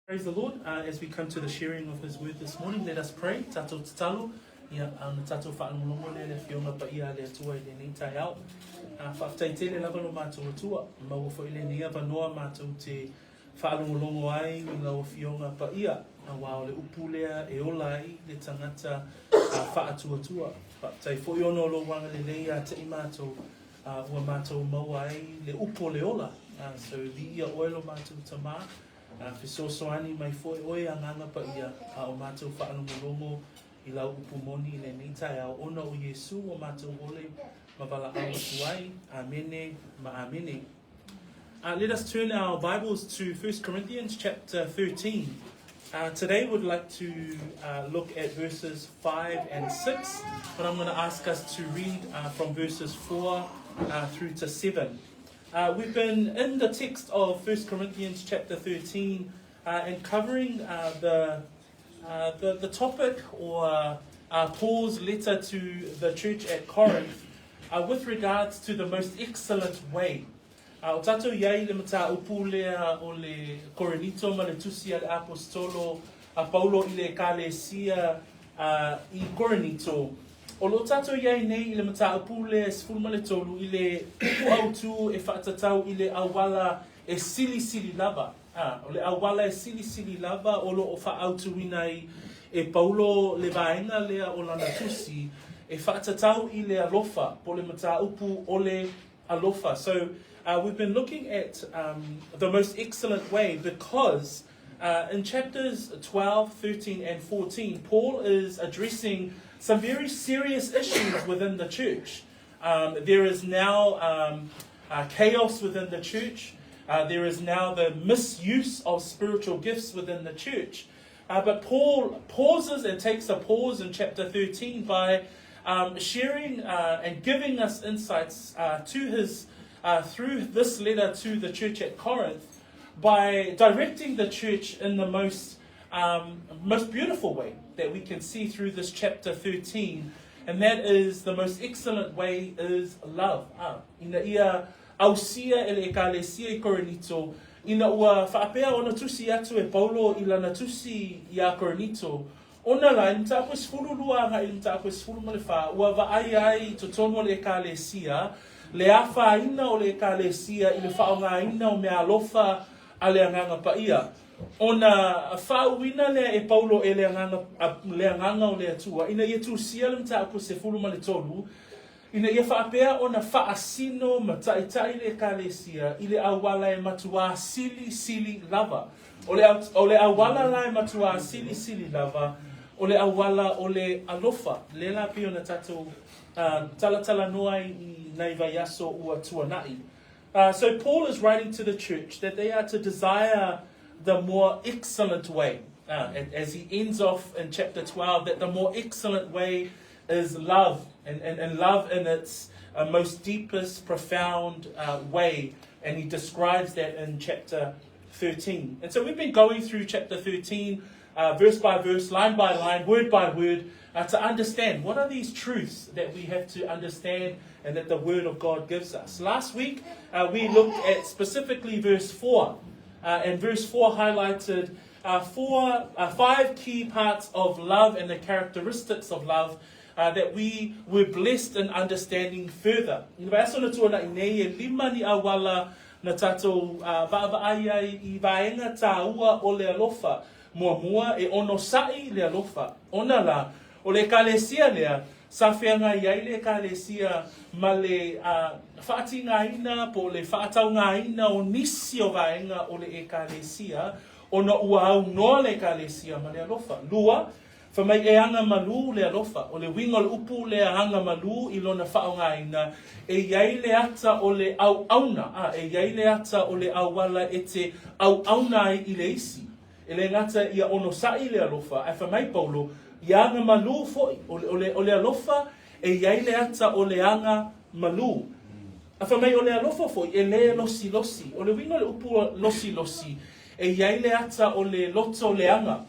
Praise the Lord. As we come to the sharing of His word this morning, let us pray. Tato tatalo, ia ana tato whaanulongo le whionga pa ia le atua le ni tai au. Whaftai le lava no mātou atua, mawafo ile ni ava noa mātou te whaanulongo ai, winga o whionga pa ia. A wao le upulea e olai le tangata whaatua tua. Whaftai fo iono lo wanga le leia te i mātou, ua mātou mawai le upo le ola. So the ia oilo mātou tamā. Fisosoani mai foi oe anganga pa ia a o mātou whaanumulongo I lau upumoni le nitai au ona o Yesu o mātou ole mawala au atuai. Amene ma amene. Let us turn our Bibles to 1 Corinthians chapter 13. Today we'd like to look at verses 5 and 6, but I'm going to ask us to read from verses 4 through to 7. We've been in the text of 1 Corinthians chapter 13 and covering the topic or Paul's letter to the church at Corinth with regards to the most excellent way. O tatou iai le mata upu lea o le Korinito ma le tusi al apostolo a Paulo I le ekalesia I Korinito. O lo tatou iai nei I le mata upu le sfulma le tolu I le upu autu e whaatatau I le awala e sili lava. O le awala e sili lava o lo o whaautu inai e Paulo le vaenga lea o lana tusi e whaatatau I le alofa po le mata upu o le alofa. So we've been looking at the most excellent way because in chapters 12, 13 and 14, Paul is addressing some very serious issues within the church. There is now chaos within the church. There is now the misuse of spiritual gifts within the church. But Paul pauses and takes a pause in chapter 13 by sharing and giving us insights to his through this letter to the church at Corinth by directing the church in the most beautiful way that we can see through this chapter 13, and that is the most excellent way is love. Ina ia ausia ele ekalesia I Korinito, ina ua whaapea ona tusi atu e Paulo I lana tusi I Korinito, ona la imta apes fululua nga imta apes fulumalefa, ua vaai totono le ekalesia, le afa ina o le ekalesia I le whaonga ina o me alofa a le anganga pa ia. Ona whauina lea e Paulo e le anganga o le atua. Ina ia tu sialum ta apu se fuluma le tolu. Ina ia whaapea ona whaasino ma taitai le ekalesia I le awala e matua sili lava. O le awala la e matua sili lava. O le awala o le alofa. Le la pio na tatou tala noa I naiva yaso ua tuanai. So Paul is writing to the church that they are to desire the more excellent way. As he ends off in chapter 12, that the more excellent way is love. And love in its most deepest, profound way. And he describes that in chapter 13. And so we've been going through chapter 13, verse by verse, line by line, word by word, to understand what are these truths that we have to understand and that the Word of God gives us. Last week, we looked at specifically verse 4. And verse 4 highlighted 5 key parts of love and the characteristics of love that we were blessed in understanding further. Lima ni awala na tatou va'ava'ai I vaenga taua o le alofa. Mua e ono sai le alofa. Ona la, o le ekalesia lea, sa whianga iai le ekalesia ma le whaatinga ina po le whaataunga ina o nisi o vaenga o le ekalesia, ona ua au noa le ekalesia ma le alofa. Lua, whamai e anga malu le alofa, o le winga le upu le anga malu I lona whaonga ina, e iai le ata o le au auna, e iai le ata o le awala e te au auna I le isi. E le ngata ia ono sai le alofa, e whamai Paulo, ia anga malu foi, o le alofa, e iai le ata o le anga malu. A whamai o le alofa foi, e le losi, o le winga le upu losi, e iai le ata o le loto le anga.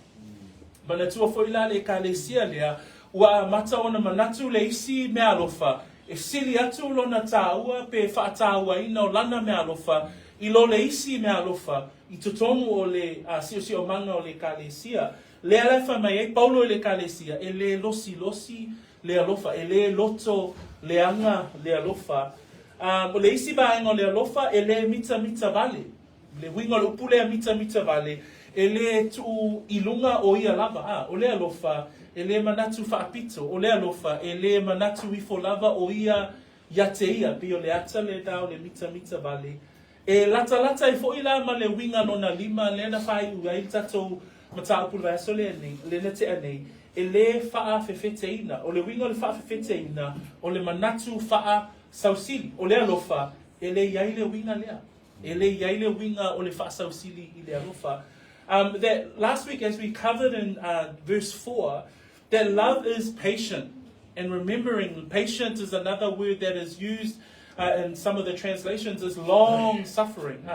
Mana tua foi la le ekalesia lea, ua mata ona manatu le isi me alofa, e sili atu lona taua pe whaataua ina o lana me alofa, I lo le isi me alofa, I tutonu o le sio o manga o le kalesia. Le alefa mai e paulo le kalesia, e le losi le alofa, e le loto le anga le alofa. O le isi baenga o le alofa, e le mita vale. Le winga lo pule a mita vale, e le tu ilunga o ia lava. O le alofa, e le manatu whaapito. O le alofa, e le manatu ifo lava o ia iateia. Pio le ata le dao le mita vale. E lata e fo ila ma le winga nona lima, le na whai ua i tatou mataapu vai so le na te anei. E le wha fefeteina, o le winga le wha fefeteina, o le manatu wha sausili. O le alofa, e le iai le winga lea. E le iai le winga o le wha sausili i le alofa. That last week, as we covered in verse 4, that love is patient. And remembering, patient is another word that is used in some of the translations as long suffering.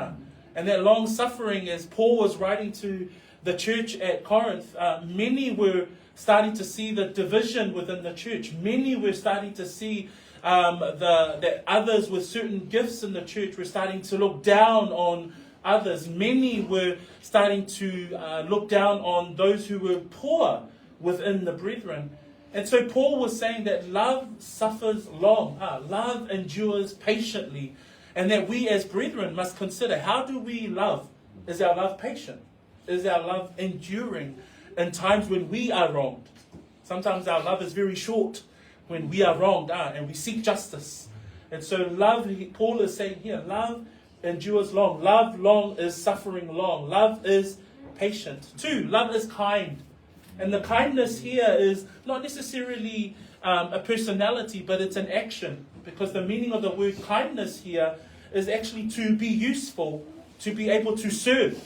And that long suffering, as Paul was writing to the church at Corinth, many were starting to see the division within the church. Many were starting to see that others with certain gifts in the church were starting to look down on others. Many were starting to look down on those who were poor within the brethren. And so Paul was saying that love suffers long. Love endures patiently. And that we as brethren must consider, how do we love? Is our love patient? Is our love enduring in times when we are wronged? Sometimes our love is very short when we are wronged and we seek justice. And so love, Paul is saying here, love endures long. Love long is suffering long. Love is patient. 2, love is kind. And the kindness here is not necessarily a personality, but it's an action. Because the meaning of the word kindness here is actually to be useful, to be able to serve.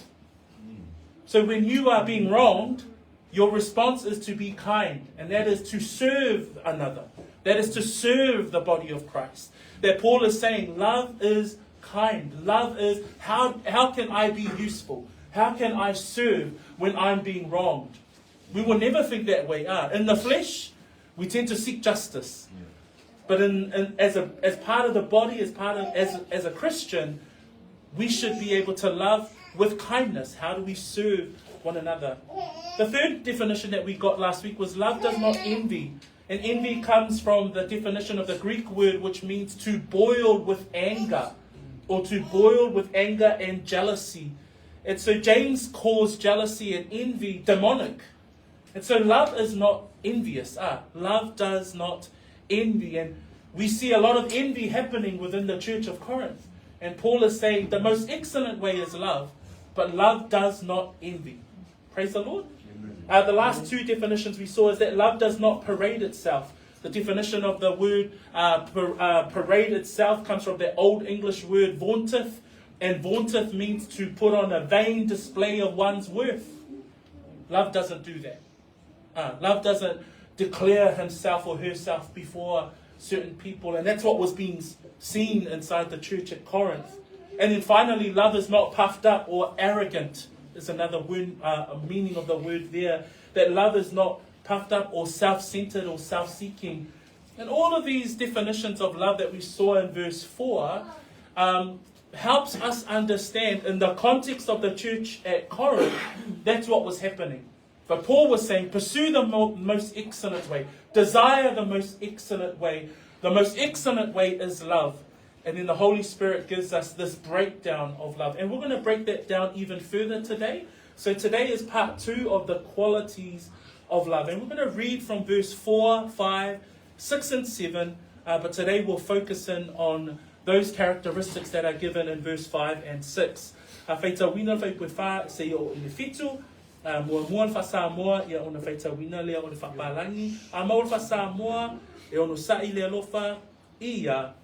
So when you are being wronged, your response is to be kind. And that is to serve another. That is to serve the body of Christ. That Paul is saying, love is kind. Love is, how can I be useful? How can I serve when I'm being wronged? We will never think that way. In the flesh, we tend to seek justice. But as part of the body, as a Christian, we should be able to love with kindness. How do we serve one another? The third definition that we got last week was love does not envy. And envy comes from the definition of the Greek word, which means to boil with anger, or to boil with anger and jealousy. And so James calls jealousy and envy demonic. And so love is not envious. Love does not envy. And we see a lot of envy happening within the church of Corinth. And Paul is saying the most excellent way is love, but love does not envy. Praise the Lord. The last 2 definitions we saw is that love does not parade itself. The definition of the word parade itself comes from the Old English word vaunteth. And vaunteth means to put on a vain display of one's worth. Love doesn't do that. Love doesn't declare himself or herself before certain people. And that's what was being seen inside the church at Corinth. And then finally, love is not puffed up or arrogant. Is another word, meaning of the word there. That love is not puffed up or self-centered or self-seeking. And all of these definitions of love that we saw in verse 4 helps us understand in the context of the church at Corinth, that's what was happening. But Paul was saying, pursue the most excellent way. Desire the most excellent way. The most excellent way is love. And then the Holy Spirit gives us this breakdown of love. And we're going to break that down even further today. So today is part 2 of the qualities of love. And we're going to read from verse 4, 5, 6 and 7. But today we'll focus in on those characteristics that are given in verse 5 and 6. Mua mua fa Samoa ia ona faitawina lea ona whapalangi. A maul fa Samoa e ono sai le alofa ia.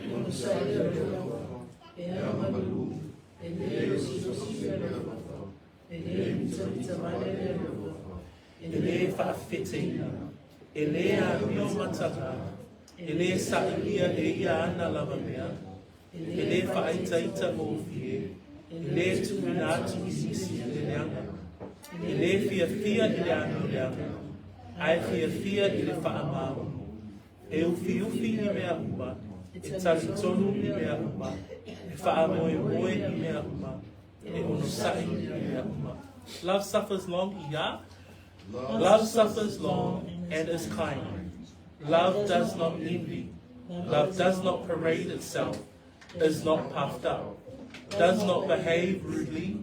Ono sai le alofa e amalu e le sosi le alofa e le mita vale le alofa e le whaafeteina e le a mio mataka e le sailia e ia ana lava mea e le whaaitaita o fie e le tuina atu isisi le leanga. Ele fia i le anga, ai fia i le whaamau. E ufi i mea upa, e tali tonu i mea upa, Love suffers long, Love suffers long and is kind. Love does not envy. Love does not parade itself, is not puffed up, does not behave rudely,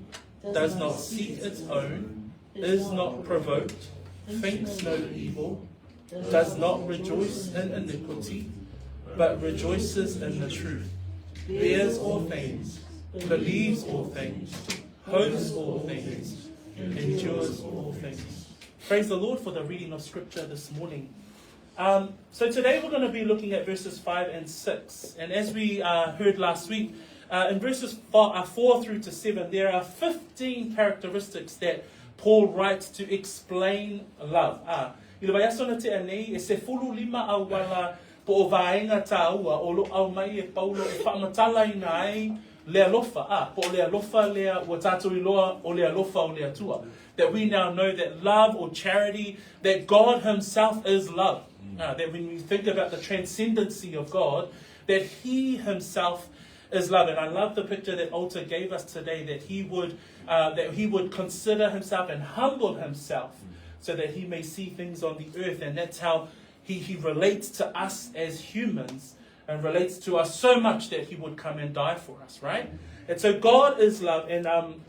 does not seek its own, is not provoked, thinks no evil, does not rejoice in iniquity, but rejoices in the truth, bears all things, believes all things, hopes all things, endures all things. Praise the Lord for the reading of Scripture this morning. So today we're going to be looking at verses 5 and 6. And as we heard last week, in verses 4 through to 7, there are 15 characteristics that Paul writes to explain love. Ila vai aso na te anei, e se fulu lima au wala po o vaenga taua, o lo au mai e paulo e whaamatala ina ai le alofa. Po le alofa lea ua tātou iloa o le alofa o le atua. That we now know that love or charity, that God himself is love. That when we think about the transcendency of God, that he himself is love. And I love the picture that Alta gave us today, that he would consider himself and humble himself so that he may see things on the earth. And that's how he relates to us as humans, and relates to us so much that he would come and die for us, right? And so God is love. And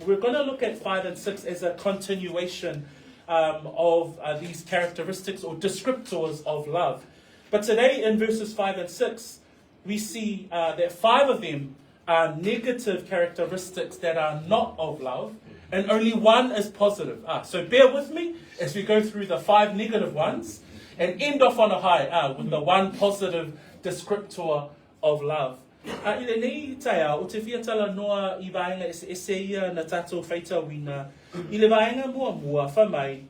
we're going to look at 5 and 6 as a continuation of these characteristics or descriptors of love. But today in verses 5 and 6, we see that 5 of them are negative characteristics that are not of love, and only one is positive. So bear with me as we go through the 5 negative ones and end off on a high with the one positive descriptor of love. Ile nei taia, o te whiatala noa I vaenga ese ia na tātou whaita wina. Ile vaenga mua whamai,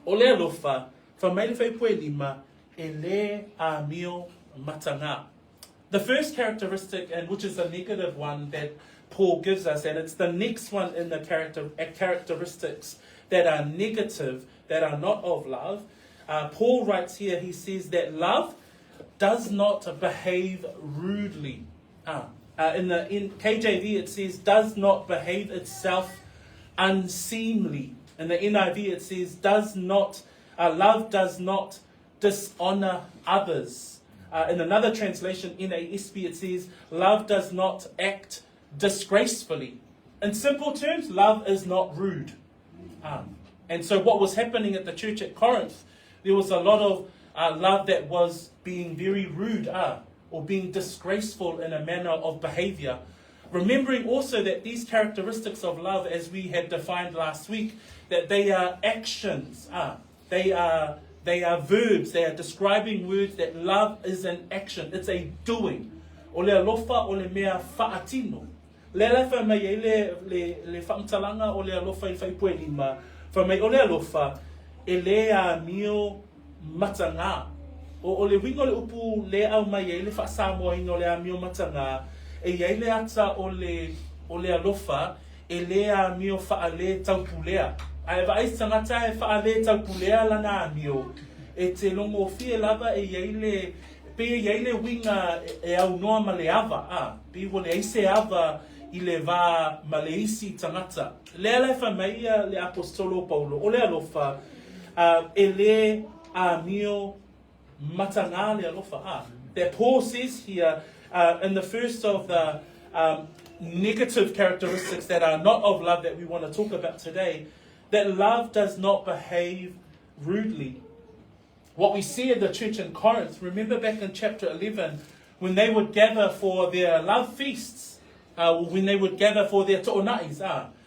o le alofa, whamai le whaipue lima, e le a mio matanga. The first characteristic, and which is a negative one that Paul gives us, and it's the next one in the characteristics that are negative, that are not of love. Paul writes here, he says that love does not behave rudely. In KJV it says does not behave itself unseemly. In the NIV it says love does not dishonor others. In another translation, NASB, it says love does not act disgracefully. In simple terms, love is not rude. And so what was happening at the church at Corinth, there was a lot of love that was being very rude or being disgraceful in a manner of behavior. Remembering also that these characteristics of love, as we had defined last week, that they are actions. They are verbs. They are describing words, that love is an action. It's a doing. O le alofa o le mea whaatino. Le lefa mai le whaamtalanga o le alofa I whaipue lima. Whamai o le alofa e le a mio matanga. O le wingo le upu le au mai le whaasamoa ino le a mio matanga. E iei le ata o le alofa e le a mio whaale taupulea. Ai vai tangata e whaale taupulea lana a mio. E te longo fie lava e iei le winga e au noa ma le ava. Pe wole eise ava I le va ma le isi tangata. Le ala whamaia le apostolo Paulo. O le alofa e le a mio matanga le alofa. That Paul says here in the first of the negative characteristics that are not of love that we want to talk about today, that love does not behave rudely. What we see in the church in Corinth, remember back in chapter 11, when they would gather for their love feasts, when they would gather for their to'onais,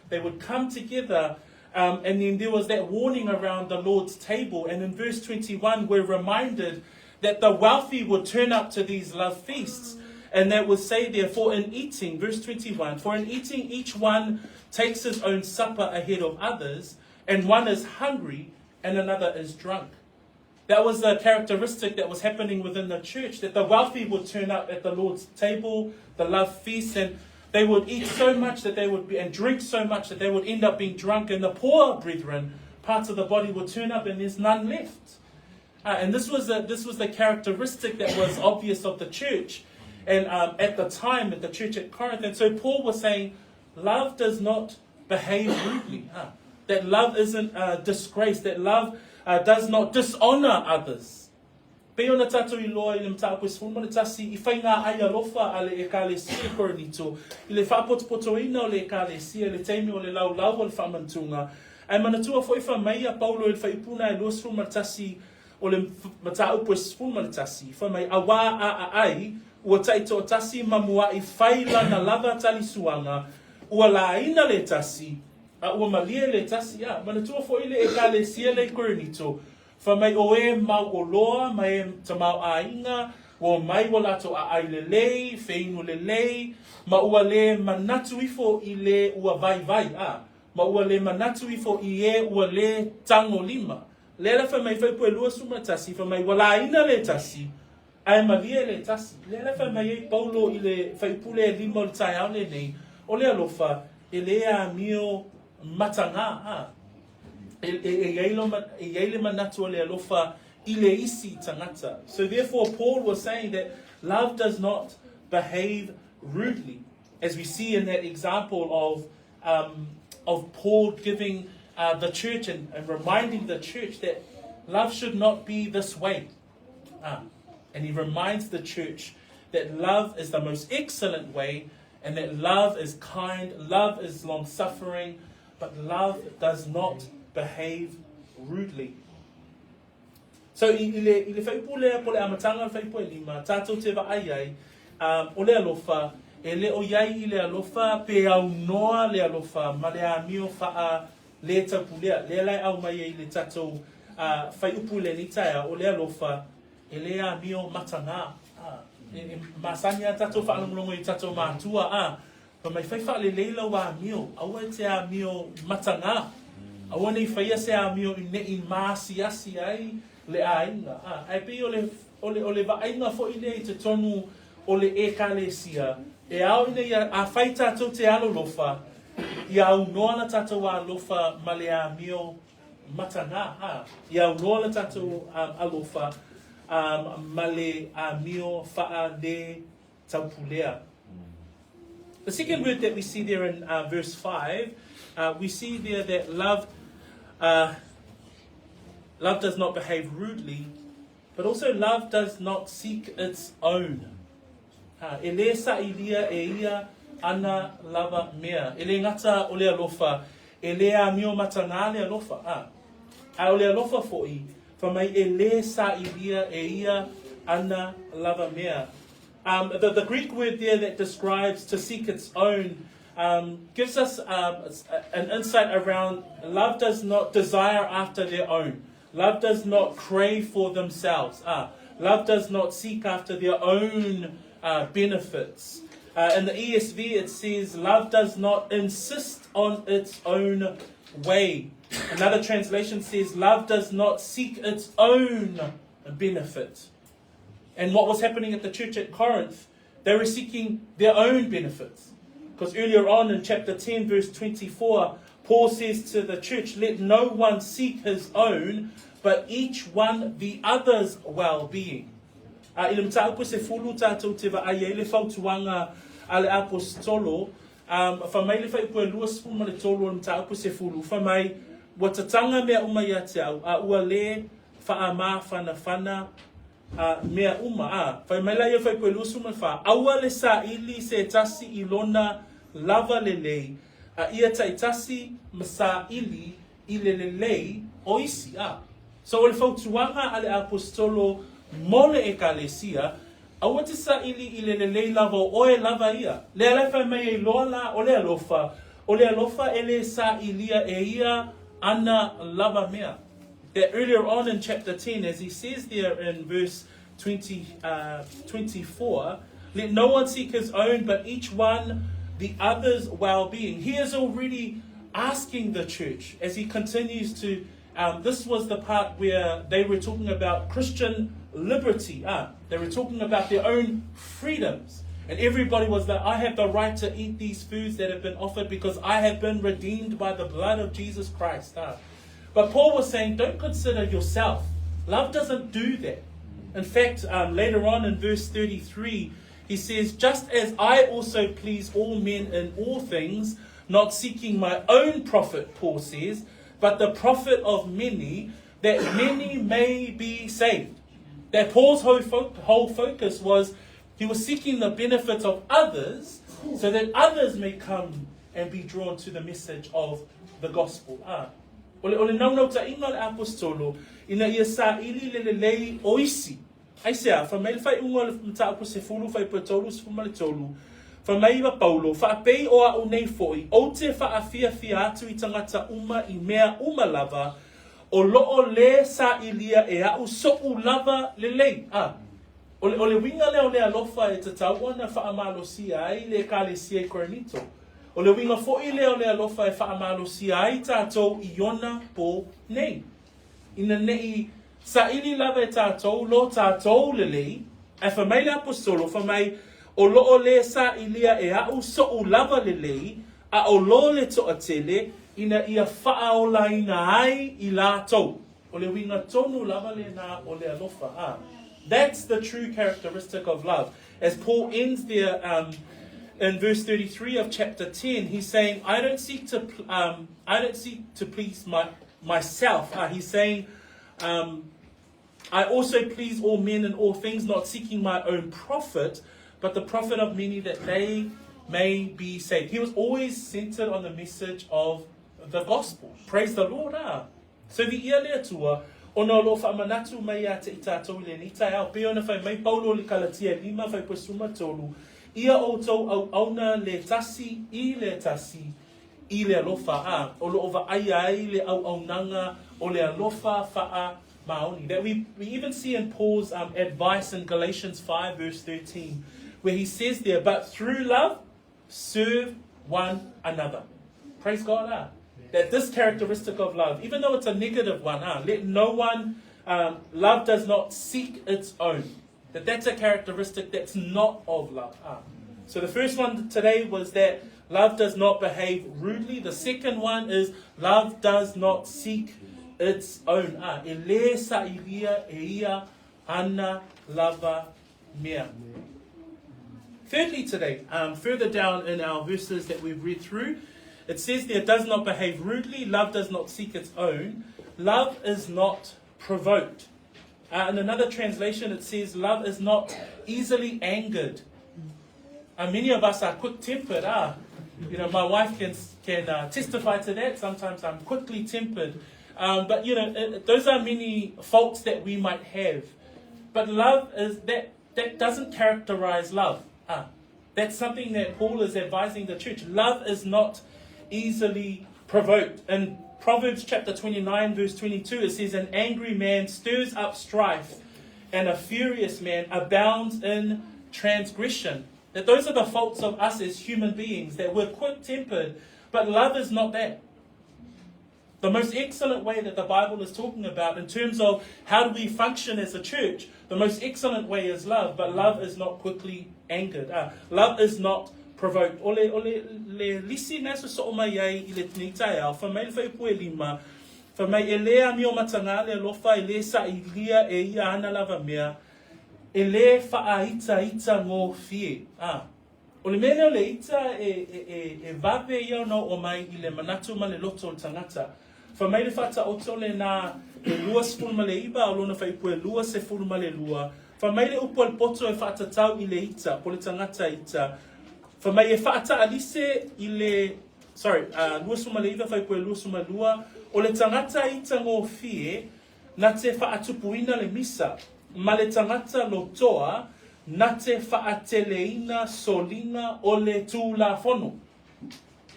they would come together, and then there was that warning around the Lord's table. And in verse 21, we're reminded that the wealthy would turn up to these love feasts. And that would say therefore in eating, verse 21, for in eating each one takes his own supper ahead of others, and one is hungry and another is drunk. That was a characteristic that was happening within the church, that the wealthy would turn up at the Lord's table, the love feast, and they would eat so much that they would be, and drink so much that they would end up being drunk, and the poor brethren, parts of the body, would turn up and there's none left. And this was the characteristic that was obvious of the church. and at the time at the church at Corinth. And so Paul was saying, love does not behave rudely. That love isn't disgrace. That love does not dishonor others. Peo na tato I loa I le mtaa koe sifunu tasi I whai ngā ai alofa a le ekalesia Korinito. I le whapotopotoina o le ekalesia, le teimi o le laulau o le whamantunga. Ai manatua fo I whamai a Paulo I le whaipuna e loa sifunu tasi o le mtaa upo sifunu tasi. Whamai awa a ai ua taito tasi mamua I whaila na lava tali suanga ua la ina le tasi a ua malia le tasi a. Manatua fo I le ekalesia le Korinito. Whamai o e mau o loa, mai e tamau a inga, o mai o lato a ai le lei, whainu le lei, ma ua le manatu ifo I le ua vai a. Ma ua le manatu ifo I e ua le tango lima. Lela whamai whaipu e lua suma tasi, whamai wala ina le tasi, ai malia le tasi. Lela whamai e Paulo I le whaipule e lima o le tai au le nei, o le alofa, e lea mio matanga a. So therefore Paul was saying that love does not behave rudely, as we see in that example of Paul giving the church and reminding the church that love should not be this way. And he reminds the church that love is the most excellent way, and that love is kind, love is long-suffering, but love does not behave rudely. So I le whaipulea po le amatanga le whaipua lima, tātou te wa ai o le alofa, e le o iai I le alofa, pe au noa le alofa, ma le a mio wha le taupulea, le lai au mai I le tātou whaipule ni taia o le alofa, e le a mio matanga. Masania tātou whaalongolongo I tātou mātua, pa mai whaifa le leila wa mio, aua te a mio matanga. Aua nei whaia se a mio I nei maasi asi ai le a inga. Ai pe o le vainga fo I nei te tonu o le ekalesia. E au nei a whai tātou te alolofa. I au noa na tātou a alofa ma le a mio matanga. I au noa na tātou alofa ma le a mio wha le taupulea. The second word that we see there in verse 5, we see there that love does not behave rudely, but also love does not seek its own. Ele sa ilia e ia ana lava mea. Ele ngata o le alofa, ele a mio matanga le alofa. A o le alofa foi, whamai ele sa ilia e ia ana lava mea. The Greek word there that describes to seek its own gives us an insight around love does not desire after their own. Love does not crave for themselves. Love does not seek after their own benefits. In the ESV it says love does not insist on its own way. Another translation says love does not seek its own benefit. And what was happening at the church at Corinth, they were seeking their own benefits. Because earlier on in chapter 10, verse 24, Paul says to the church, let no one seek his own, but each one the other's well-being. Ile mtaupu se fulu tātou te wa ai ele whautuanga ale apostolo, whamai le whaipu e lua sipu ma le tolu ile mtaupu se fulu, whamai watatanga mea umai ate au, a ua le whaama whana mea uma, whamai la ia whaipu e lua sipu ma wha, aua le sa ili se tasi ilona lava le lei, ia tai tasi masa ili ile le lei o isi. So le whautuanga ale apostolo mole ekalesia, aua te sa ili ile le lei lava o e lava ia. Le alefa mei e loa la o le alofa ele sa ilia e ia ana lava mea. That earlier on in chapter 10, as he says there in verse 24, let no one seek his own, but each one the other's well-being. He is already asking the church as he continues to, this was the part where they were talking about Christian liberty. They were talking about their own freedoms. And everybody was like, I have the right to eat these foods that have been offered because I have been redeemed by the blood of Jesus Christ. But Paul was saying, don't consider yourself. Love doesn't do that. In fact, later on in verse 33, he says, just as I also please all men in all things, not seeking my own profit, Paul says, but the profit of many, that many may be saved. That Paul's whole focus was, he was seeking the benefit of others, so that others may come and be drawn to the message of the gospel. Ole naunau ta inga le apostolo, ina ia sa ili lelelei oisi. Ai sea, fa mai fai unga le mta apo se fulu fai petolu se fuma le tolu. Fa mai wa Paulo, fa apei o a unei foi, o te fa afia atu I tangata uma I mea uma lava, o loo le sa ilia e au so'u lava lelei. Ole winga leo le alofa e te taua na fa amalo si ai le kale si e Korinito. Ole winga fo'i leo le alofa e fa amalo si ai tātou I ona po nei. Ina nei sa ili lava e tātou lo tātou lelei, e fa mai le apostolo, fa mai o loo le sa ilia e au so'u lava lelei, a o lo le toa tele, ina ia faa o laina ai I lātou. O le winga tonu lava le na o le alofa. That's the true characteristic of love. As Paul ends there in verse 33 of chapter 10, he's saying, I don't seek to please myself. He's saying, I also please all men in all things, not seeking my own profit, but the profit of many, that they may be saved. He was always centered on the message of the gospel. Praise the Lord. So the ia lea tua, ono lo fa manatu mai a te itatou le ni tai au pe ona fai mai Paulo le Galatia 5 fai pasuma tolu. Ia o tau au auna le tasi I le tasi I le alofa o lo ova ai le au aunanga o le alofa fa'a maoni. That we even see in Paul's advice in Galatians 5 verse 13, where he says there, but through love serve one another. Praise God. That this characteristic of love, even though it's a negative one, let no one, love does not seek its own. That's a characteristic that's not of love. So the first one today was that love does not behave rudely. The second one is love does not seek its own. Ele sa ilia eia ana lava mea. Thirdly today, further down in our verses that we've read through, it says there, does not behave rudely, love does not seek its own, love is not provoked. In another translation, it says, love is not easily angered. Many of us are quick-tempered. My wife can testify to that. Sometimes I'm quickly tempered. But those are many faults that we might have. But love is that doesn't characterize love. That's something that Paul is advising the church. Love is not easily provoked. In Proverbs chapter 29 verse 22, it says, an angry man stirs up strife, and a furious man abounds in transgression. That those are the faults of us as human beings, that we're quick-tempered, but love is not that. The most excellent way that the Bible is talking about in terms of how do we function as a church, the most excellent way is love, but love is not quickly angered. Love is not provoked. Ole le lisi nasa so mai ai I le tnitai au fa mai fa pu lima fa mai ele mi o matanga le lofa ele sa ilia e ia ana lava mea ele fa aita ita ngo fie. Ole mena le ita e vape ia no o mai I le manatu ma le loto tangata. Fa mai le fata o tole na e lua sefulu ma le iba o lona fa pu e lua sefulu ma le lua. Fa mai le upo al poto e fata tau I le ita po le tangata ita. Fa mai e fata alise I le lua suma le iwa fai koe lua suma lua o le tangata ita ngō fie na te whaatupuina le misa ma le tangata lotoa na te whaateleina solinga o le tū la fono.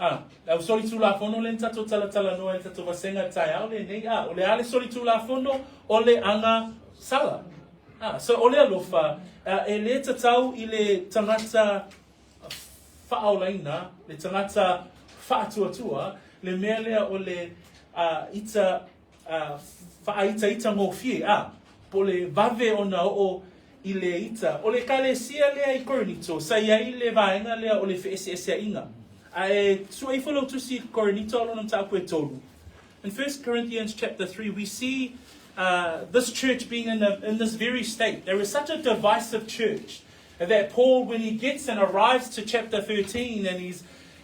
Au soli tū la fono le tato tala noa e tato wasenga tai au le nei o le ale soli tū la fono o le anga sala. So o le alofa e le tatau I le tangata whaaolaina, le tangata whaatuatua, le mea lea o le whaaita ngō fie, po le vave o na o I le ita, o le kalesia lea I Korinito, sa iai le vaenga lea o le wheeseesea inga. Sua I whalo tusi Korinito alonam tāpue tolu. In 1 Corinthians chapter 3, we see this church being in this very state. There is such a divisive church. that Paul, when he gets and arrives to chapter 13, and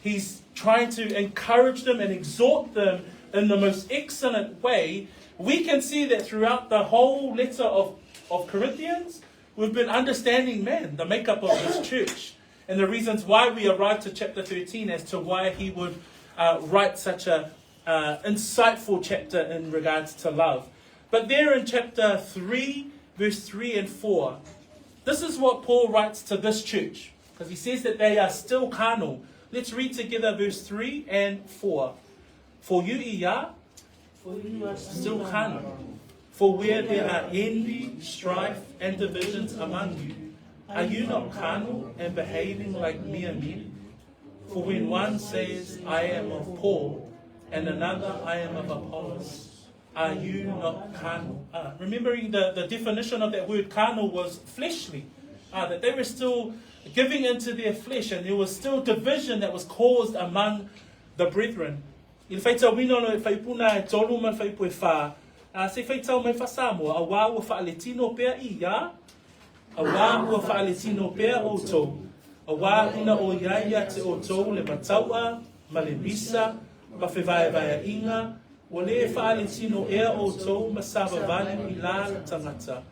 he's trying to encourage them and exhort them in the most excellent way, we can see that throughout the whole letter of Corinthians, we've been understanding, the makeup of this church, and the reasons why we arrived to chapter 13 as to why he would write such a insightful chapter in regards to love. But there in chapter 3, verse 3 and 4, this is what Paul writes to this church, because he says that they are still carnal. Let's read together verse 3 and 4. For you are still carnal. For where there are envy, strife, and divisions among you, are you not carnal and behaving like mere men? For when one says, I am of Paul, and another, I am of Apollos, are you not carnal? Remembering the definition of that word carnal was fleshly. That they were still giving into their flesh, and there was still division that was caused among the brethren. Il faitau wino no fai puna e tolu man fai pue fa. Se faitau mai fa Samoa, a wā ua whaaletino pēr ia, a wā ua whaaletino pēr o tō, a wā ina o iaia te o tō le mataua, ma le misa, ma Vaega inga, o le whaaletino ea o tō ma sava vale i la tangata.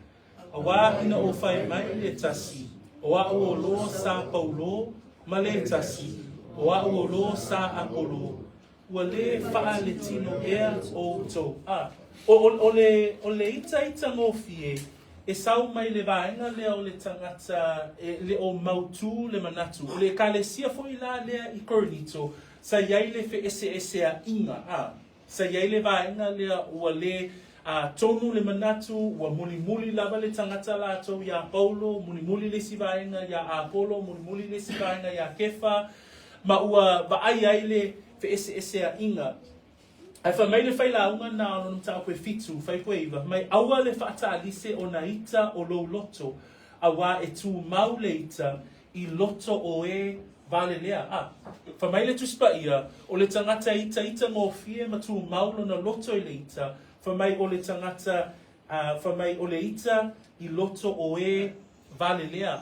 A wā ina o whai mai le tasi, o a o lo sa paulo, ma le tasi, o a o lo sa apolo, o le whaaletino ea o tō. O le ita ngō fie, e sau mai le vaenga lea o le tangata, le o mautu le manatu, o le kalesia fo i la lea i Korinito, sa iai le fe ese a inga. Sa iai le vaenga lea ua le tonu le manatu, ua muli lava le tangata lato ia Paulo, muli le si vaenga ia Apolo, muli le si vaenga ia Kefa, ma ua vaai ai le fe ese a inga. Ai wha mai le whai launga nā ono mta koe fitu, whai koe iwa, mai aua le whaata alise o na ita o lo loto, a wā e tū mau le ita i loto o e vale lea. Wha mai le tuspa ia, o le tangata ita ngō fie ma tū mau lo na loto i le ita, wha mai o le tangata, wha mai o le ita i loto o e vale lea.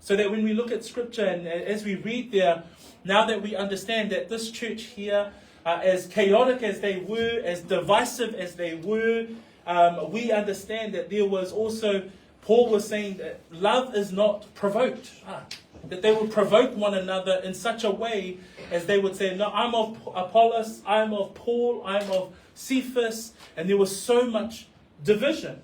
So that when we look at scripture and as we read there, now that we understand that this church here, as chaotic as they were, as divisive as they were, we understand that there was also, Paul was saying that love is not provoked. That they would provoke one another in such a way as they would say, no, I'm of Apollos, I'm of Paul, I'm of Cephas, and there was so much division.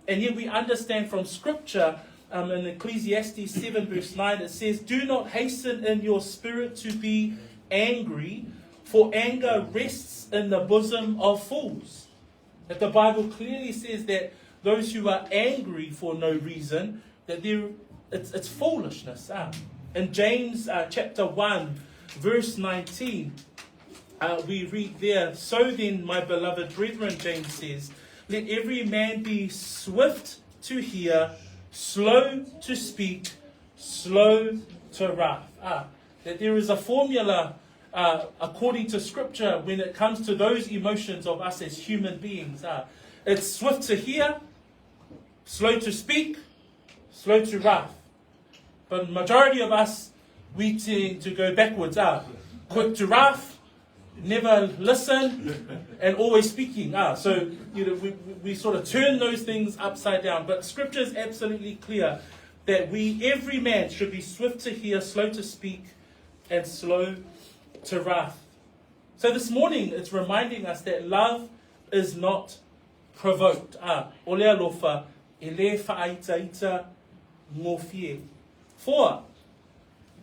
And yet we understand from scripture, in Ecclesiastes 7 verse 9, it says, do not hasten in your spirit to be angry, for anger rests in the bosom of fools. That the Bible clearly says that those who are angry for no reason, that it's foolishness. In James chapter 1, verse 19, we read there, so then, my beloved brethren, James says, let every man be swift to hear, slow to speak, slow to wrath. That there is a formula according to scripture when it comes to those emotions of us as human beings. It's swift to hear, slow to speak, slow to wrath. But the majority of us, we tend to go backwards. Quick to wrath, never listen, and always speaking. So we sort of turn those things upside down. But scripture is absolutely clear that every man should be swift to hear, slow to speak, and slow to wrath. So this morning it's reminding us that love is not provoked. O le alofa, e le whaaitaita ngō fie. 4.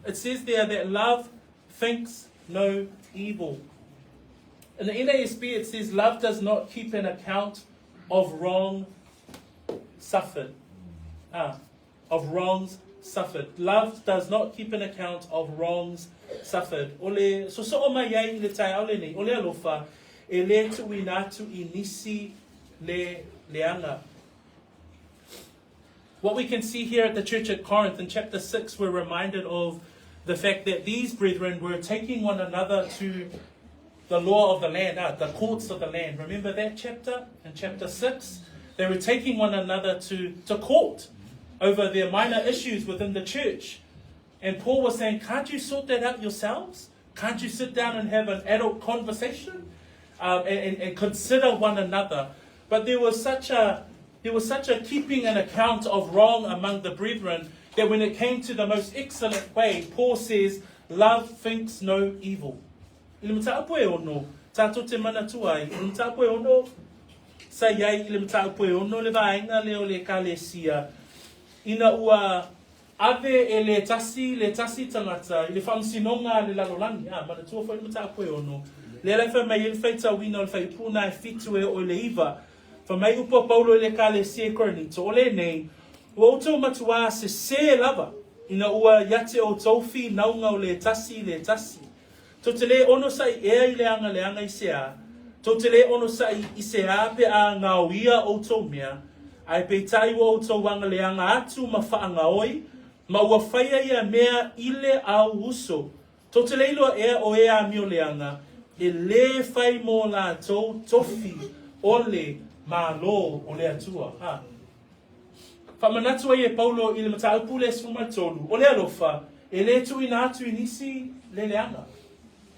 It says there that love thinks no evil. In the NASB it says love does not keep an account of wrong suffered. Of wrongs suffered. Love does not keep an account of wrongs suffered. Ole so mai ai le tai ole nei ole alofa e le tu inatu inisi le leanga. What we can see here at the church at Corinth in chapter 6, we're reminded of the fact that these brethren were taking one another to the law of the land, the courts of the land. Remember that chapter in chapter 6? They were taking one another to court. over their minor issues within the church. And Paul was saying, can't you sort that out yourselves? Can't you sit down and have an adult conversation and consider one another? But there was such a keeping an account of wrong among the brethren that when it came to the most excellent way, Paul says, love thinks no evil. Tato te mana tuai, tapo ono sa yai ile tapo ono le vaenga le o le kalesia. Ina ua ave le tasi tangata ile famsinonga le lalolani mana tua foi tapo ono. Le la fa mai feita wina le fai puna e fitu e o le iva. Fa mai upo Paulo le kalesia Korinito o le nei. O to matua se lava. Ina ua yate o tofi naunga o le tasi. To te le ono sai ea I leanga I sea. To te le ono sai I sea pe a ngauia o tō mea. Ai pe tai o tō wanga leanga atu ma whaangaoi. Ma ua whaia ia mea ile au uso. To te le ilo ea o ea mio leanga. E le whai mō la tō tofi o le ma lo o le atua. Whamanatua I e Paulo I le mataupu le sumatolu. O le alofa. E le tu ina atu inisi le leanga.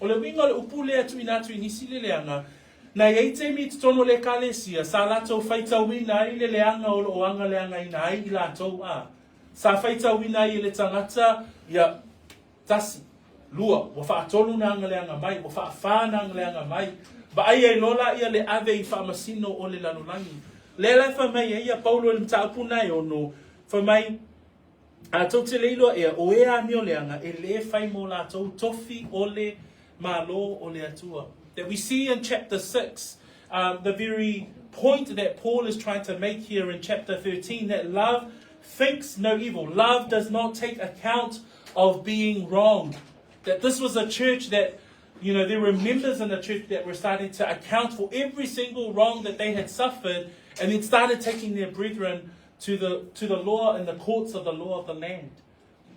O le winga le upu le atu inatu inisi le leanga. Na yeite mi tono le kalesia. Sa lato faita wina I le leanga o lo anga leanga ina I lato a. Sa faita wina I le tangata ia tasi. Lua. Wa faa tolu na anga leanga mai. Wa faa faa na anga leanga mai. Ba ai e lola ia le ave I faa masino o le lanulangi. Le la fa mai ia Paulo le mtaapuna I ono. Fa mai a tau te leilo ea o ea mio leanga e le fai mo la tau tofi o le malo o le atua. That we see in chapter 6, the very point that Paul is trying to make here in chapter 13, that love thinks no evil. Love does not take account of being wrong. That this was a church that, you know, there were members in the church that were starting to account for every single wrong that they had suffered, and then started taking their brethren to the law and the courts of the law of the land.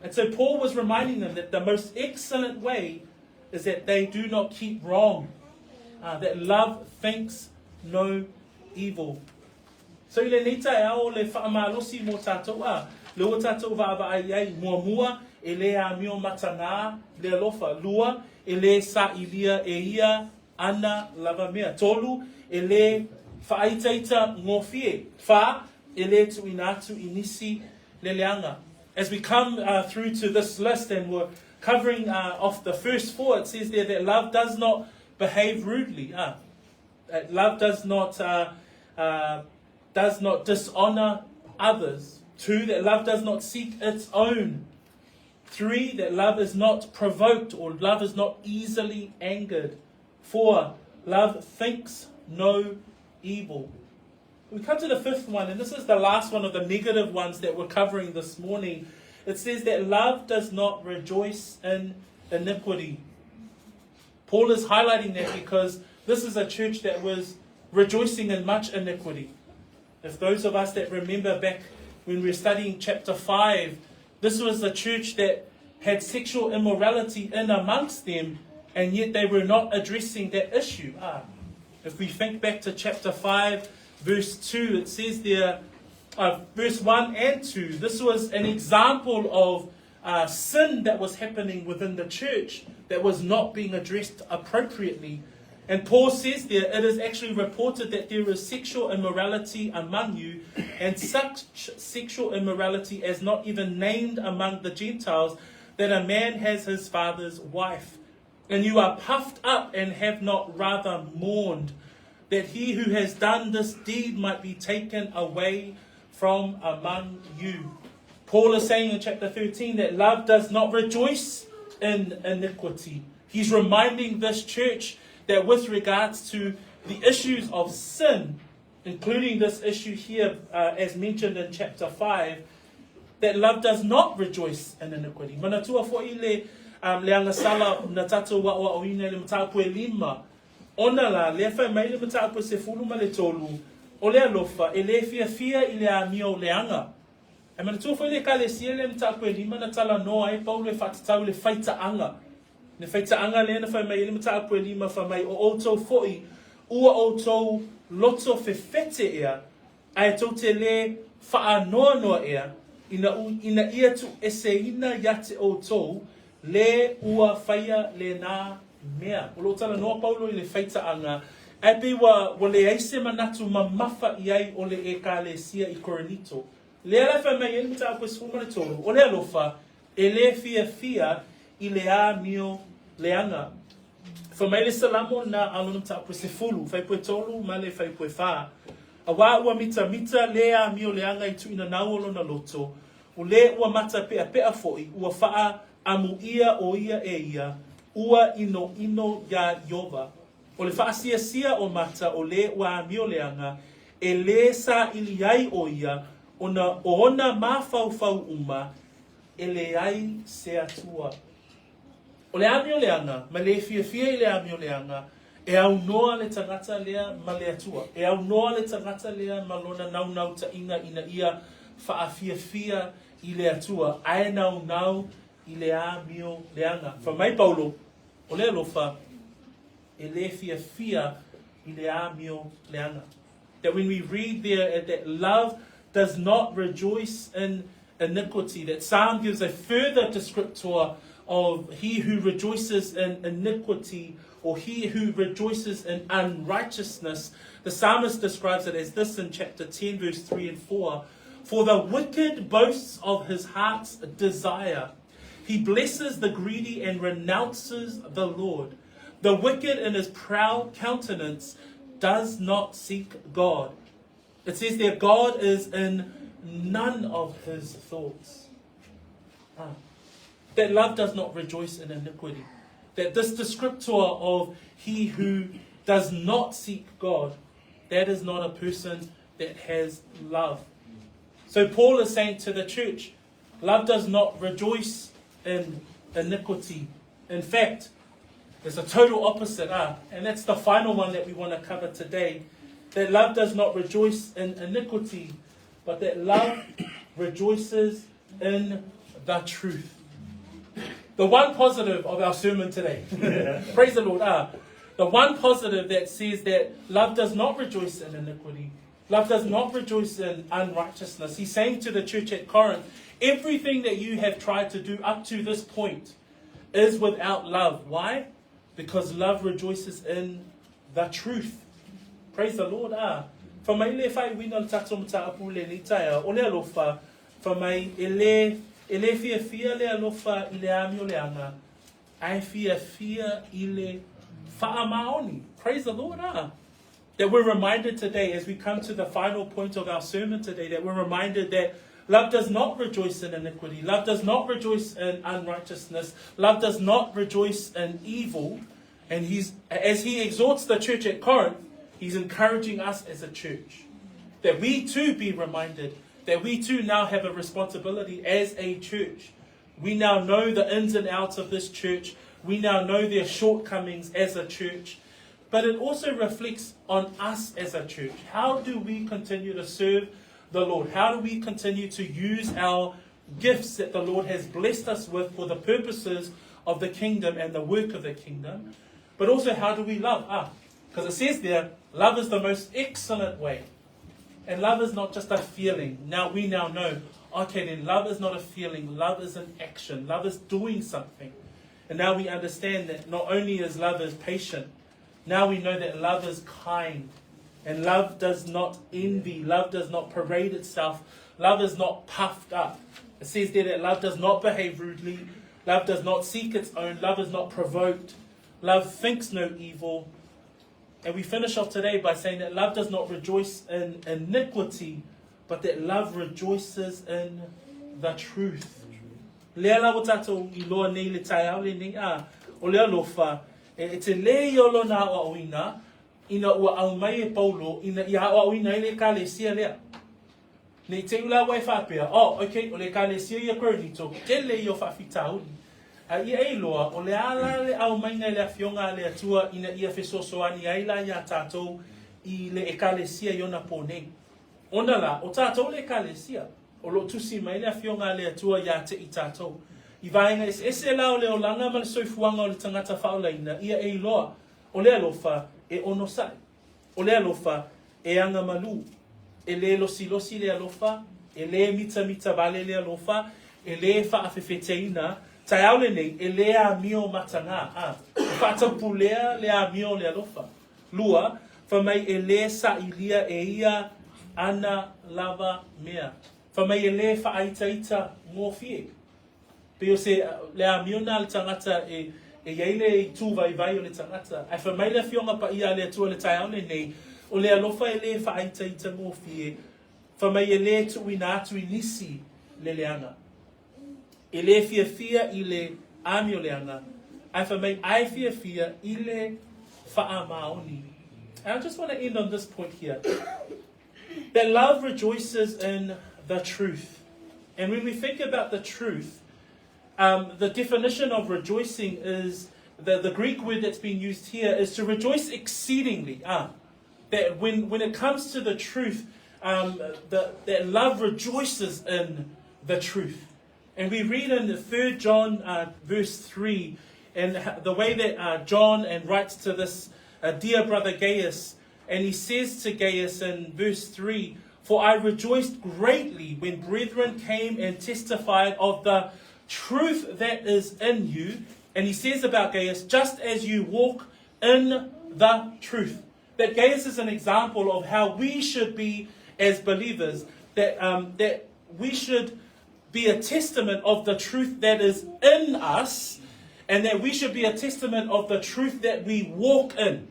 And so Paul was reminding them that the most excellent way is that they do not keep wrong. That love thinks no evil. So I le nita e ao le whaamalosi mo tātou a. Le o tātou vāva ai ai mua e le a mio matanga le alofa. Lua e le sa ilia e ia ana lava mea. Tolu e le whaaitaita ngofie. Wha e le tu inatu inisi le leanga. As we come through to this list and we're covering off the first four, it says there that love does not behave rudely. Love does not dishonor others. 2, that love does not seek its own. 3, that love is not provoked or love is not easily angered. 4, love thinks no evil. We come to the fifth one, and this is the last one of the negative ones that we're covering this morning. It says that love does not rejoice in iniquity. Paul is highlighting that because this is a church that was rejoicing in much iniquity. If those of us that remember back when we were studying chapter 5, this was a church that had sexual immorality in amongst them, and yet they were not addressing that issue. If we think back to chapter 5, verse 2, it says there, verse 1 and 2, this was an example of sin that was happening within the church that was not being addressed appropriately. And Paul says there, it is actually reported that there is sexual immorality among you, and such sexual immorality as not even named among the Gentiles, that a man has his father's wife. And you are puffed up and have not rather mourned, that he who has done this deed might be taken away from among you. Paul is saying in chapter 13 that love does not rejoice in iniquity. He's reminding this church that with regards to the issues of sin, including this issue here as mentioned in chapter 5, that love does not rejoice in iniquity. Manatua fo'i le angasala na tatou wa o ina le matapu e lima. Ona la le fai mai le matapu se fulu ma le tolu. O le alofa e le fia I le a mio le anga. E manatua fo'i le ka le sia le matapu e lima na tala noa e pau le whatatau le faita anga. Ne faita anga le na fai mai le matapu e lima fai mai o outou fo'i ua outou loto fe fete ea. Ai tau te le wha noa ea. ina ia tu eseina yate o tō, le ua whaia le nā mea. O lo tala noa Paulo I le whaita anga, ape wa le aise manatu mamafa iai o le ekalesia I Korinito. Le ala wha mai enu ta koe sumane tōru, o le alofa, e le fia I le a mio leanga. Wha mai le salamo na alonum ta koe se fulu, whai poe tolu, ma le whai poe wha. A wā ua mita le a mio leanga I tu ina nauolo na loto, o le ua mata pea foi, ua wha amu ia o ia e ia, ua ino ya Yova. O le wha sia o mata o le ua mio leanga, e le sa ili ai o ia, ona mawhau uma, e le ai se atua. O le amio leanga, ma le fia I le amio leanga, e au noa le tangata lea ma le atua. E au noa le tangata lea ma lona nau ta ina ia wha fia I le atua. Ae nau I le amio leanga. Wha mai Paulo, o le alofa, e le fia I le amio leanga. That when we read there that love does not rejoice in iniquity, that Psalm gives a further descriptor of he who rejoices in iniquity or he who rejoices in unrighteousness. The psalmist describes it as this in chapter 10, verse 3 and 4. For the wicked boasts of his heart's desire. He blesses the greedy and renounces the Lord. The wicked in his proud countenance does not seek God. It says there, God is in none of his thoughts. That love does not rejoice in iniquity. That this descriptor of he who does not seek God, that is not a person that has love. So Paul is saying to the church, love does not rejoice in iniquity. In fact, there's a total opposite, and that's the final one that we want to cover today. That love does not rejoice in iniquity, but that love rejoices in the truth. The one positive of our sermon today, praise the Lord, the one positive that says that love does not rejoice in iniquity, love does not rejoice in unrighteousness. He's saying to the church at Corinth, everything that you have tried to do up to this point is without love. Why? Because love rejoices in the truth. Praise the Lord. For my le fai wina tatum ta apule ni taia o le alofa. For my ele fia le alofa ile amio leanga. I fia ile faamaoni. Praise the Lord. That we're reminded today as we come to the final point of our sermon today, that we're reminded that love does not rejoice in iniquity. Love does not rejoice in unrighteousness. Love does not rejoice in evil. And as he exhorts the church at Corinth, he's encouraging us as a church that we too be reminded that we too now have a responsibility as a church. We now know the ins and outs of this church. We now know their shortcomings as a church. But it also reflects on us as a church. How do we continue to serve the Lord? How do we continue to use our gifts that the Lord has blessed us with for the purposes of the kingdom and the work of the kingdom? But also, how do we love? Because it says there, love is the most excellent way. And love is not just a feeling. Now we now know, okay, then love is not a feeling. Love is an action. Love is doing something. And now we understand that not only is love is patient, now we know that love is kind. And love does not envy. Love does not parade itself. Love is not puffed up. It says there that love does not behave rudely. Love does not seek its own. Love is not provoked. Love thinks no evil. And we finish off today by saying that love does not rejoice in iniquity, but that love rejoices in the truth. Lea la tatou I loa nei le tai au le nei o le alofa e te le iolo na o awina ina ua au mai e Paulo ina ia o awina I le kalesia lea. Nei te ula wai whapea, okay, o le kalesia ia Korinito, te le i o whawhitauri. A ia e loa, o le ala le au mainga le afionga le atua ina ia fesosoani aila ia tātou I le ekalesia iona pōnei. Ona la, o tātou le ekalesia, o lo tusi mai le afionga le atua ia te I tātou. I vaenga ese lao le o langa ma le soifuanga o le tangata whaolaina, ia e loa, o le alofa e onosai. O le alofa e anga malu. E le losi le alofa e le mita vale le alofa, e le whaafewheteina, tai au le nei, e le a mio matanga, whaatapulea le a mio le alofa. Lua, whamai e le sa ilia e ia ana lava mea. Whamai e le whaaitaita ngōwhie. Peo se le a mio nā le tangata e iaile i tū vai o le tangata. Ai whamai le fionga pa ia le atua le tai au le nei, o le alofa e le whaaitaita ngōwhie. Whamai e le tuina atu I nisi le leanga. E le fia I le amio leanga. Ai whamai ai fia I le whaamaoni. And I just want to end on this point here. That love rejoices in the truth. And when we think about the truth, the definition of rejoicing is, the Greek word that's being used here is to rejoice exceedingly. That when it comes to the truth, that love rejoices in the truth. And we read in the 3 John verse 3, and the way that John writes to this dear brother Gaius, and he says to Gaius in verse 3, "For I rejoiced greatly when brethren came and testified of the truth that is in you." And he says about Gaius, "just as you walk in the truth." That Gaius is an example of how we should be as believers, that we should be a testament of the truth that is in us, and that we should be a testament of the truth that we walk in.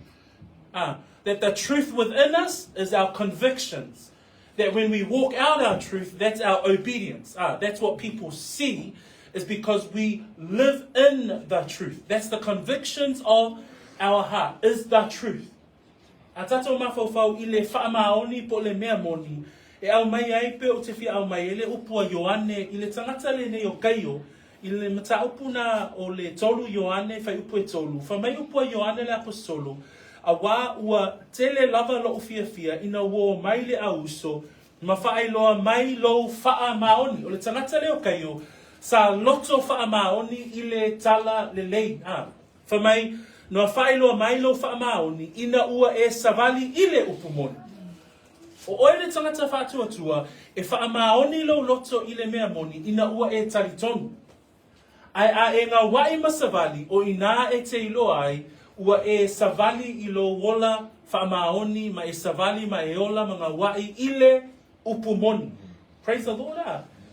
That the truth within us is our convictions. That when we walk out our truth, that's our obedience. That's what people see, is because we live in the truth. That's the convictions of our heart, is the truth. A tatou mawhauwhau I le whaamaoni po le mea moni, e au mai ai pe o te whia au mai, e le upua Ioane, I le tangata le nei o kaio, I le mata upuna o le tolu Ioane, whai upu e tolu. Whamai upua Ioane le apostolo, a wā ua tele lava lo fia ina wo mai le auso, ma whaai loa mai lo wha maoni, o le tangata le o kaio, sa loto wha maoni I le tala le lei. Whamai, no whaai loa mai lo wha maoni, ina ua e savali I le upumoni. O oe le tangata whātuatua, e wha maoni lo loto I le mea moni, ina ua e taritonu. Ai a e ngā wai masavali, o ina e te ilo ai, ua e savali I lo wola whaamaoni, ma e savali ma e ola ma ngā wai I le upumoni. Praise the Lord.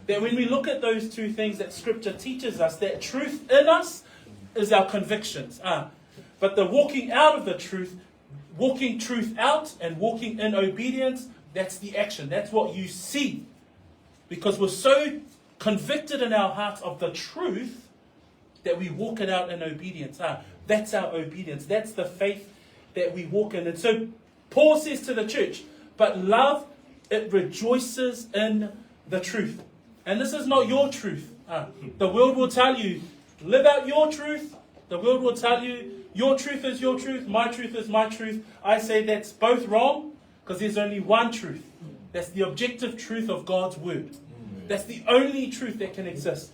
That when we look at those two things that Scripture teaches us, that truth in us is our convictions. But the walking out of the truth, walking truth out and walking in obedience, that's the action. That's what you see. Because we're so convicted in our hearts of the truth that we walk it out in obedience. That's our obedience. That's the faith that we walk in. And so Paul says to the church, but love, it rejoices in the truth. And this is not your truth. The world will tell you, live out your truth. The world will tell you, your truth is your truth, my truth is my truth. I say that's both wrong, because there's only one truth. That's the objective truth of God's word. That's the only truth that can exist.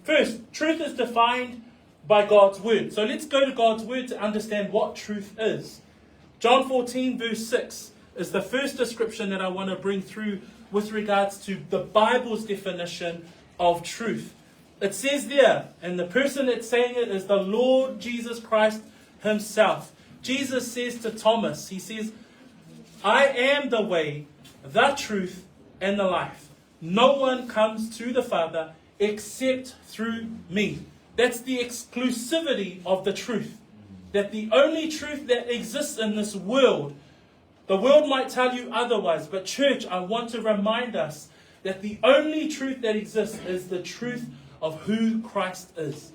First, truth is defined by God's word. So let's go to God's word to understand what truth is. John 14 verse 6 is the first description that I want to bring through with regards to the Bible's definition of truth. It says there, and the person that's saying it is the Lord Jesus Christ himself. Jesus says to Thomas, he says, I am the way, the truth, and the life. No one comes to the Father except through me. That's the exclusivity of the truth. That the only truth that exists in this world, the world might tell you otherwise, but church, I want to remind us that the only truth that exists is the truth of who Christ is.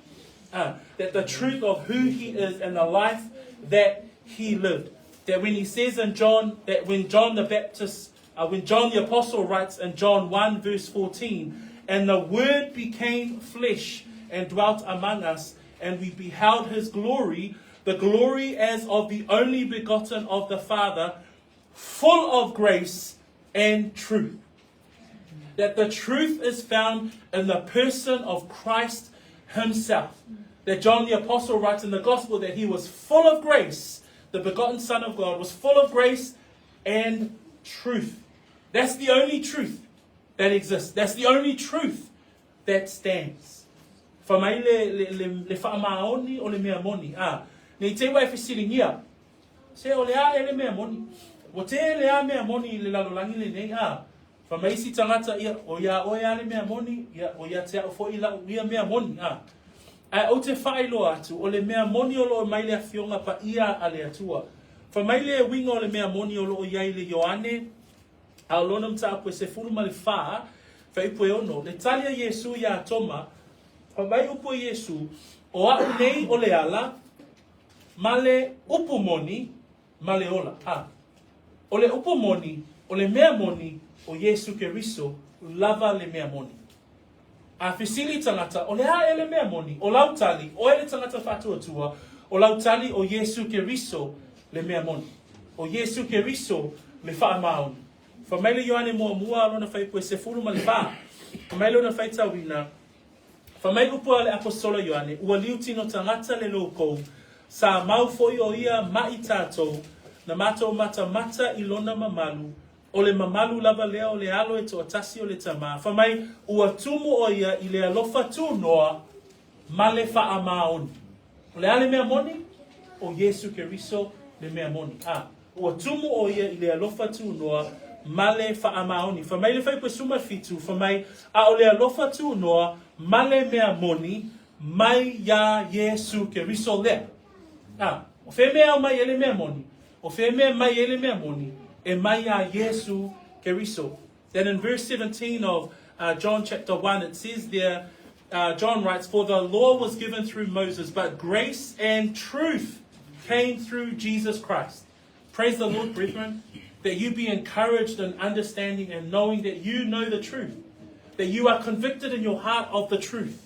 That the truth of who he is and the life that he lived. That when he says in John, that when John the Baptist, when John the Apostle writes in John 1 verse 14, and the Word became flesh and dwelt among us, and we beheld his glory, the glory as of the only begotten of the Father, full of grace and truth. That the truth is found in the person of Christ himself. That John the Apostle writes in the Gospel that he was full of grace. The begotten Son of God was full of grace and truth. That's the only truth. that exists. That's the only truth that stands. Whamai le whaamaoni o le mea moni. Nei te wai whisiringia. Se o le a e le mea moni. O te le a mea moni le lalolangi le nei. Whamai si tangata ia o ia le mea moni. O ia te au fo i lau ia mea moni. O te whaelo atu o le mea moni o lo mai le awhionga pa ia a le atua. Whamai le winga o le mea moni o lo iai le Ioane. A lona mta apwe se fulu ma le wha. Whai pue ono. Le talia Yesu ia toma. Whamai upo Yesu. O au nei o le ala. Ma le upo moni. Ma le ola. O le upo moni. O le mea moni. O Yesu Keriso. Lava le mea moni. A whisili tangata. O le ha e le mea moni. O lautali. O ele tangata whatua tua. O lautali o Yesu Keriso. Le mea moni. O Yesu Keriso. Le wha maoni. Whamaile Ioane mua alona whaipue se furu ma le wha. Whamaile ona whaitawina. Whamai upua le apostola Ioane. Ua liu tino tangata le loko. Sa mau foi o ia mai tātou. Na mātou mata ilona mamalu. O le mamalu lava lea o le alo e to atasi o le tama. Whamai ua tumu o ia i le alofa tu noa. Ma le wha maoni. O le ale mea moni. O Yesu Keriso le mea moni. Ua tumu o ia i le alofa tu noa. Male whaamaoni. Whamai le whaipua suma fitu. Whamai a o le alofa tu noa. Male mea moni. Mai ya Yesu Keriso lea. O whea mea o mai ele mea moni. O whea mea mai ele mea moni. E mai ya Yesu Keriso. Then in verse 17 of John chapter 1 it says there, John writes, for the law was given through Moses, but grace and truth came through Jesus Christ. Praise the Lord, brethren. That you be encouraged in understanding and knowing that you know the truth. That you are convicted in your heart of the truth.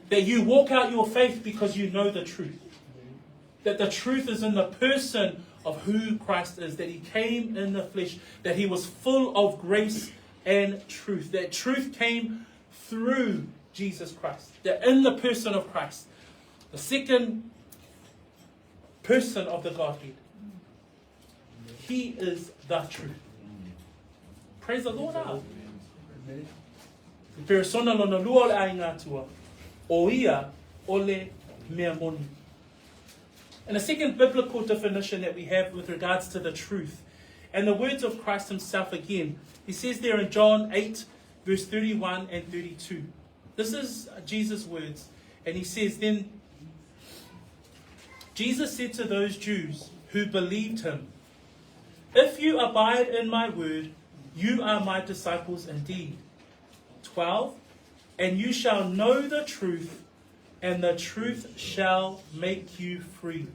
That you walk out your faith because you know the truth. That the truth is in the person of who Christ is. That he came in the flesh. That he was full of grace and truth. That truth came through Jesus Christ. That in the person of Christ, the second person of the Godhead, he is the truth. Praise the Lord. Persona lona lua le ainga tua. O ia ole mea moni. And the second biblical definition that we have with regards to the truth, and the words of Christ himself again, he says there in John 8, verse 31 and 32. This is Jesus' words. And he says, then Jesus said to those Jews who believed him, if you abide in my word, you are my disciples indeed. 12. And you shall know the truth, and the truth shall make you free.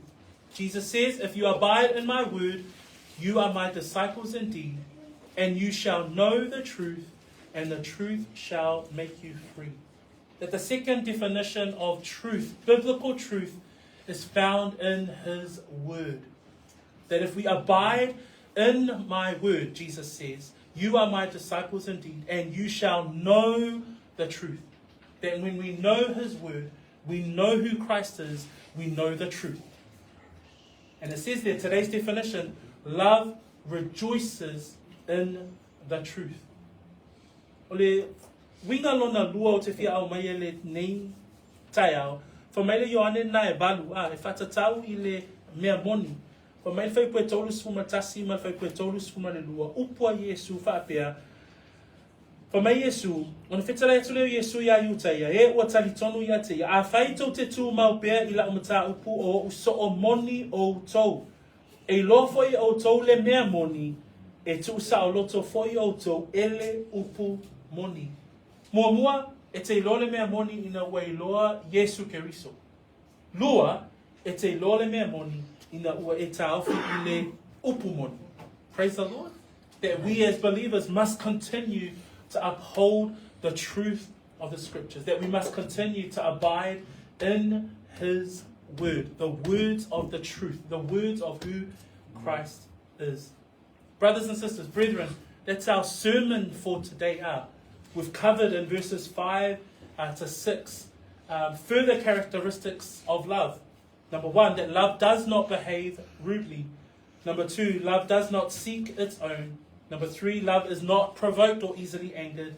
Jesus says, if you abide in my word, you are my disciples indeed, and you shall know the truth, and the truth shall make you free. That the second definition of truth, biblical truth, is found in his word. That if we abide in my word, Jesus says, you are my disciples indeed, and you shall know the truth. That when we know his word, we know who Christ is, we know the truth. And it says there, today's definition, love rejoices in the truth. Ole winga lona lua o te fia au mai ele nei tai au. Fa mai le Ioane na e balu e whatatau i le mea moni. Fa mai whai pue tolu sfuma tasi, mai whai pue tolu sfuma le lua. Upua Yesu whaapea. Fa mai Yesu, ona whetara atu leo Yesu ia iuta ia, e ua tali tonu ia te ia. A whaito te tū mau pea i la umata upu o uso o moni o tau. E lo foi o tau le mea moni, e tu sa o loto foi o tau ele upu moni. Mua e te ilo le mea moni ina ua iloa Yesu Keriso. Lua e te ilo le mea moni ina ua e tauwhi i le upu moni. Praise the Lord. That we as believers must continue to uphold the truth of the scriptures. That we must continue to abide in his word. The words of the truth. The words of who Christ is. Brothers and sisters, brethren, that's our sermon for today. We've covered in verses 5 to 6 further characteristics of love. Number 1, that love does not behave rudely. Number 2, love does not seek its own. Number 3, love is not provoked or easily angered.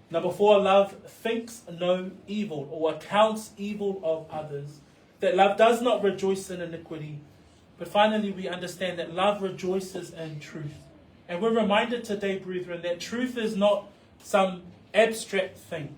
Number 4, love thinks no evil or accounts evil of others. That love does not rejoice in iniquity. But finally, we understand that love rejoices in truth. And we're reminded today, brethren, that truth is not some abstract thing.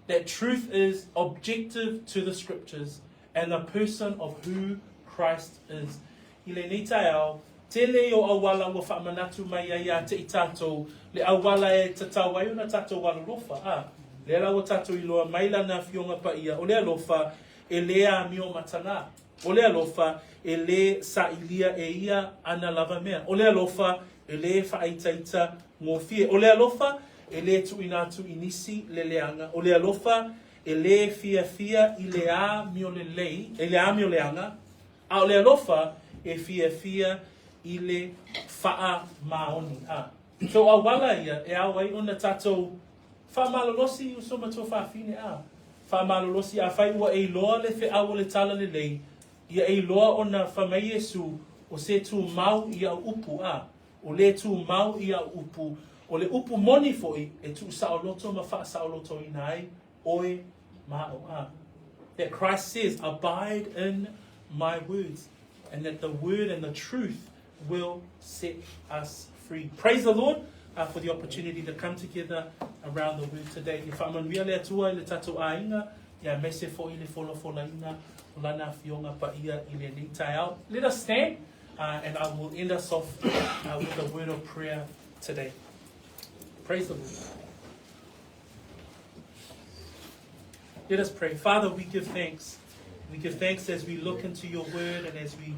That truth is objective to the scriptures and the person of who Christ is. Tele o awala wa whaamanatu mai ia te i tātou, le awala e te taua na tātou wala lofa. Le ala o tātou I loa maila na fionga pa ia, o le alofa e lea mio matana. O le alofa e le sa ilia e ia ana lava mea. O le alofa e le whaaitaita ngō O le alofa e le tuinatu inisi le leanga. O le alofa e le fia I le a mio le lei, e le a mio leanga. A o le alofa e fia I le whaa maoni. So a wala ia e awai ona tātou wha malolosi usoma tō whaafine Wha malolosi a whai ua e loa le whi awo le tala le lei. Ia e loa ona whamai Yesu o se tū mau ia upu O le tū mau ia upu. O le upu moni foi e tū saoloto ma wha saoloto I nai. Oe mao That Christ says, abide in my words. And that the word and the truth will set us free. Praise the Lord for the opportunity to come together around the word today. If I'm on tua I le tatou ainga, ia mese fo I le folafolaina, lana fionga pa ia I le nitai au. Let us stand and I will end us off with a word of prayer today. Praise the Lord. Let us pray. Father, we give thanks. We give thanks as we look into your word and as we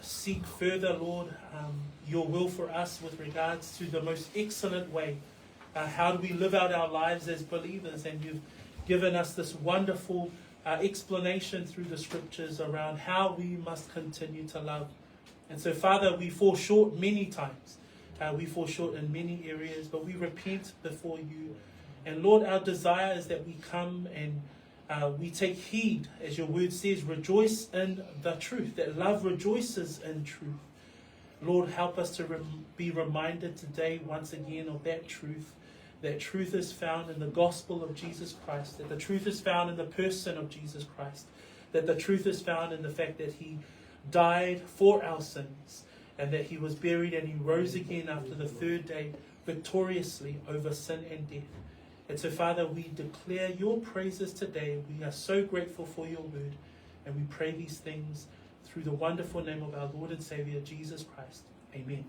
seek further, Lord, your will for us with regards to the most excellent way. How do we live out our lives as believers? And you've given us this wonderful explanation through the scriptures around how we must continue to love. And so, Father, we fall short many times. We fall short in many areas, but we repent before you. And Lord, our desire is that we come and we take heed, as your word says, rejoice in the truth, that love rejoices in truth. Lord, help us to be reminded today once again of that truth. That truth is found in the gospel of Jesus Christ, that the truth is found in the person of Jesus Christ, that the truth is found in the fact that he died for our sins, and that he was buried and he rose again after the third day victoriously over sin and death. And so, Father, we declare your praises today. We are so grateful for your word. And we pray these things through the wonderful name of our Lord and Savior, Jesus Christ. Amen.